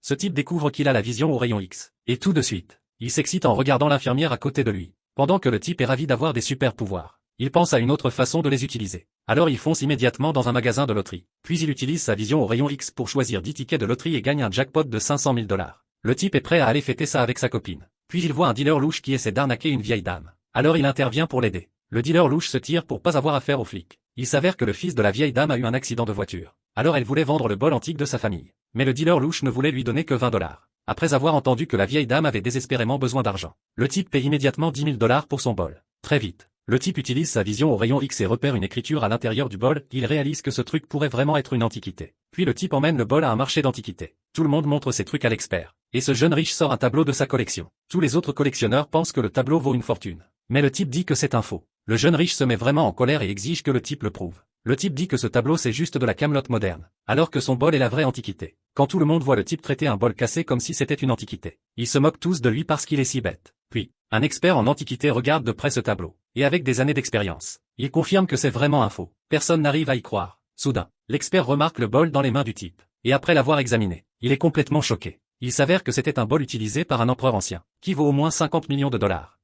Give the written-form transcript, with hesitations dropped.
ce type découvre qu'il a la vision au rayon X. Et tout de suite, il s'excite en regardant l'infirmière à côté de lui. Pendant que le type est ravi d'avoir des super pouvoirs, il pense à une autre façon de les utiliser. Alors il fonce immédiatement dans un magasin de loterie. Puis il utilise sa vision au rayon X pour choisir 10 tickets de loterie et gagne un jackpot de 500 000 $. Le type est prêt à aller fêter ça avec sa copine. Puis il voit un dealer louche qui essaie d'arnaquer une vieille dame. Alors il intervient pour l'aider. Le dealer louche se tire pour pas avoir affaire aux flics. Il s'avère que le fils de la vieille dame a eu un accident de voiture. Alors elle voulait vendre le bol antique de sa famille. Mais le dealer louche ne voulait lui donner que 20 $. Après avoir entendu que la vieille dame avait désespérément besoin d'argent, le type paye immédiatement 10 000 $ pour son bol. Très vite, le type utilise sa vision au rayon X et repère une écriture à l'intérieur du bol. Il réalise que ce truc pourrait vraiment être une antiquité. Puis le type emmène le bol à un marché d'antiquités. Tout le monde montre ses trucs à l'expert. Et ce jeune riche sort un tableau de sa collection. Tous les autres collectionneurs pensent que le tableau vaut une fortune. Mais le type dit que c'est un faux. Le jeune riche se met vraiment en colère et exige que le type le prouve. Le type dit que ce tableau c'est juste de la camelote moderne, alors que son bol est la vraie antiquité. Quand tout le monde voit le type traiter un bol cassé comme si c'était une antiquité, ils se moquent tous de lui parce qu'il est si bête. Puis, un expert en antiquité regarde de près ce tableau, et avec des années d'expérience, il confirme que c'est vraiment un faux. Personne n'arrive à y croire. Soudain, l'expert remarque le bol dans les mains du type, et après l'avoir examiné, il est complètement choqué. Il s'avère que c'était un bol utilisé par un empereur ancien, qui vaut au moins 50 millions de $.